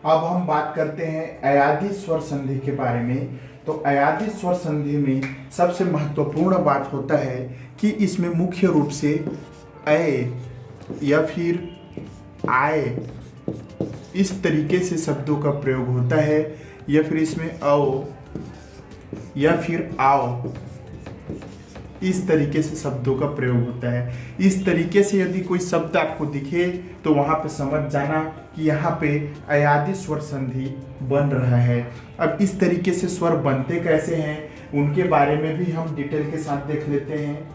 अब हम बात करते हैं अयादी स्वर संधि के बारे में। तो अयादी स्वर संधि में सबसे महत्वपूर्ण बात होता है कि इसमें मुख्य रूप से अय या फिर आय इस तरीके से शब्दों का प्रयोग होता है, या फिर इसमें आओ या फिर आओ इस तरीके से शब्दों का प्रयोग होता है। इस तरीके से यदि कोई शब्द आपको दिखे तो वहां पे समझ जाना कि यहाँ पे अयादी स्वर संधि बन रहा है। अब इस तरीके से स्वर बनते कैसे हैं उनके बारे में भी हम डिटेल के साथ देख लेते हैं।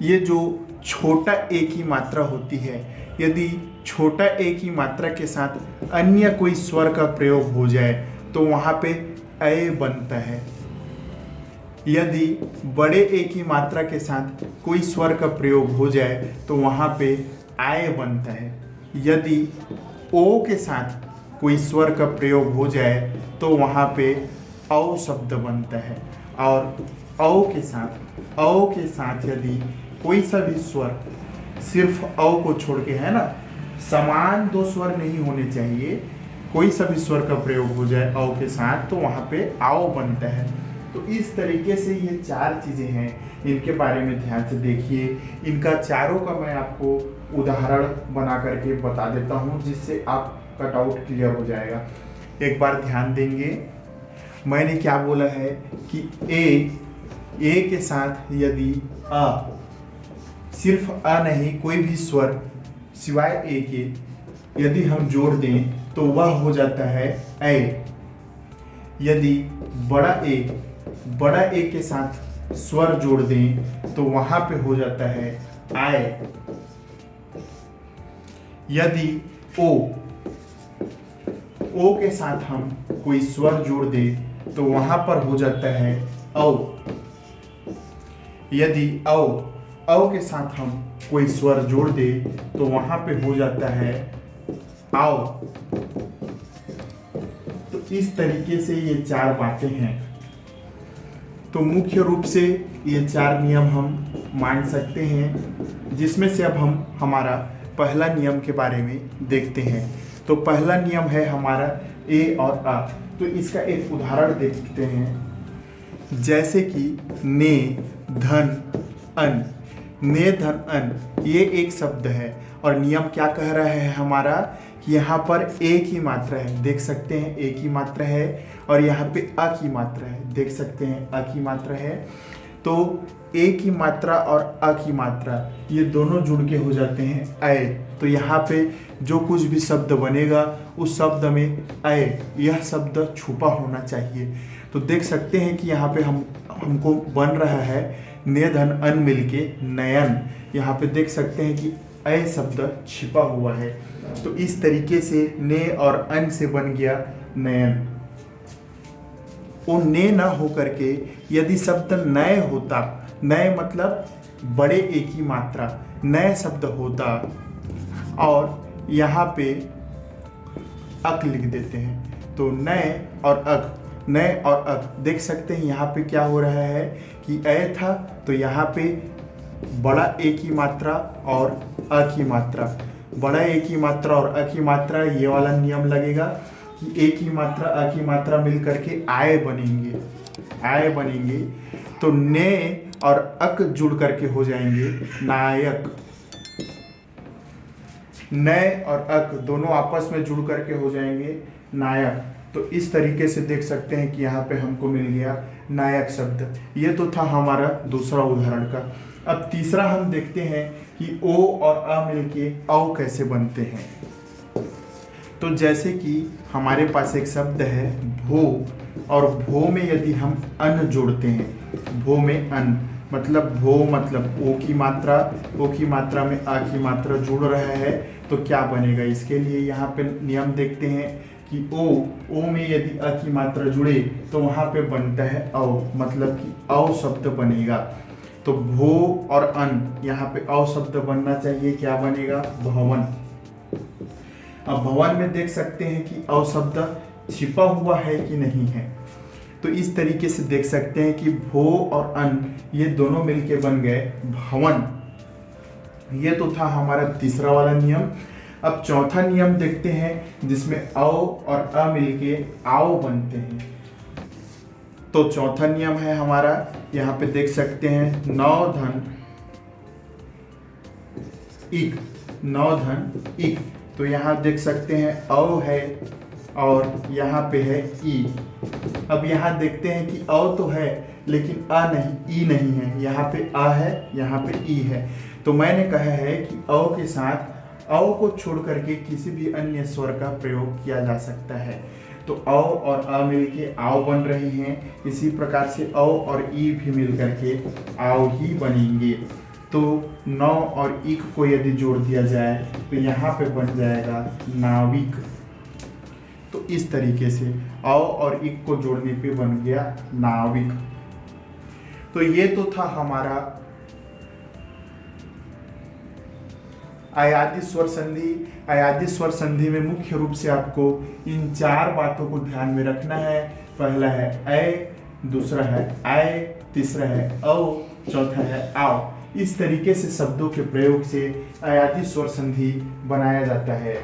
ये जो छोटा ए की मात्रा होती है, यदि छोटा ए की मात्रा के साथ अन्य कोई स्वर का प्रयोग हो जाए तो वहाँ पे अय बनता है। यदि बड़े ए की मात्रा के साथ कोई स्वर का प्रयोग हो जाए तो वहाँ पे आय बनता है। यदि ओ के साथ कोई स्वर का प्रयोग हो जाए तो वहाँ पे औ शब्द बनता है। और औ के साथ यदि कोई सा भी स्वर सिर्फ औ को छोड़ के, है ना, समान दो स्वर नहीं होने चाहिए, कोई सा भी स्वर का प्रयोग हो जाए औ के साथ तो वहाँ पे आओ बनता है। तो इस तरीके से ये चार चीज़ें हैं, इनके बारे में ध्यान से देखिए। इनका चारों का मैं आपको उदाहरण बना करके बता देता हूँ जिससे आपका डाउट क्लियर हो जाएगा। एक बार ध्यान देंगे, मैंने क्या बोला है कि ए के साथ यदि अ, सिर्फ अ नहीं, कोई भी स्वर सिवाय ए के यदि हम जोड़ दें तो वह हो जाता है ऐ। यदि बड़ा ए के साथ स्वर जोड़ दें तो वहां पे हो जाता है आय। यदि ओ के साथ हम कोई स्वर जोड़ दें तो वहां पर हो जाता है औ। यदि औ के साथ हम कोई स्वर जोड़ दे तो वहां पे हो जाता है आओ। तो इस तरीके से ये चार बातें हैं। तो मुख्य रूप से ये चार नियम हम मान सकते हैं, जिसमें से अब हम हमारा पहला नियम के बारे में देखते हैं। तो पहला नियम है हमारा ए और आ। तो इसका एक उदाहरण देखते हैं, जैसे कि ने, धन, अन। ने, धन, अन ये एक शब्द है और नियम क्या कह रहा है हमारा कि यहाँ पर ए की मात्रा है, देख सकते हैं ए की मात्रा है, और यहाँ पे अ की मात्रा है, देख सकते हैं अ की मात्रा है। तो ए की मात्रा और अ की मात्रा ये दोनों जुड़ के हो जाते हैं अय। तो यहाँ पे जो कुछ भी शब्द बनेगा उस शब्द में अय यह शब्द छुपा होना चाहिए। तो देख सकते हैं कि यहाँ पे हमको बन रहा है ने, धन, अन मिलके नयन। यहाँ पे देख सकते हैं कि अय शब्द छिपा हुआ है। तो इस तरीके से ने और अन से बन गया नयन। वो ने न हो करके यदि शब्द नय होता, नय मतलब बड़े ए की मात्रा, नय शब्द होता, और यहाँ पे अक लिख देते हैं तो नय और अक, नय और अक देख सकते हैं यहाँ पे क्या हो रहा है कि अय था तो यहाँ पे बड़ा ए की मात्रा और अ की मात्रा, बड़ा ए की मात्रा और अ की मात्रा, ये वाला नियम लगेगा कि ए की मात्रा अ की मात्रा मिल करके आय बनेंगे। तो ने और अक जुड़ करके हो जाएंगे नायक। नय और अक दोनों आपस में जुड़ करके हो जाएंगे नायक। तो इस तरीके से देख सकते हैं कि यहाँ पे हमको मिल गया नायक शब्द। ये तो था हमारा दूसरा उदाहरण का। अब तीसरा हम देखते हैं कि ओ और अ मिलके औ कैसे बनते हैं। तो जैसे कि हमारे पास एक शब्द है भो, और भो में यदि हम अन जोड़ते हैं, भो में अन मतलब भो मतलब ओ की मात्रा में आ की मात्रा जुड़ रहा है, तो क्या बनेगा। इसके लिए यहाँ पे नियम देखते हैं कि ओ में यदि अ की मात्रा जुड़े तो वहाँ पे बनता है औ, मतलब कि औ शब्द बनेगा। तो भो और अन यहाँ पे औ शब्द बनना चाहिए, क्या बनेगा भवन। अब भवन में देख सकते हैं कि औ शब्द छिपा हुआ है कि नहीं है। तो इस तरीके से देख सकते हैं कि भो और अन ये दोनों मिलके बन गए भवन। ये तो था हमारा तीसरा वाला नियम। अब चौथा नियम देखते हैं जिसमें औ और अ मिलके आओ बनते हैं। तो चौथा नियम है हमारा, यहाँ पे देख सकते हैं नौ धन इक, नौ धन इक। तो यहाँ देख सकते हैं औ है और यहाँ पे है ई। अब यहाँ देखते हैं कि औ तो है लेकिन अ नहीं, ई नहीं है। यहाँ पे अ है, यहाँ पे ई है। तो मैंने कहा है कि औ के साथ औ को छोड़ करके किसी भी अन्य स्वर का प्रयोग किया जा सकता है। तो औ और अ मिलके आओ बन रहे हैं, इसी प्रकार से औ और ई भी मिल करके आओ ही बनेंगे। तो नौ और इक को यदि जोड़ दिया जाए तो यहाँ पे बन जाएगा नाविक। तो इस तरीके से औ और इक को जोड़ने पे बन गया नाविक। तो ये तो था हमारा अयादी स्वर संधि। अयादी स्वर संधि में मुख्य रूप से आपको इन चार बातों को ध्यान में रखना है। पहला है ऐ, दूसरा है आय, तीसरा है औ, चौथा है आओ। इस तरीके से शब्दों के प्रयोग से अयादी स्वर संधि बनाया जाता है।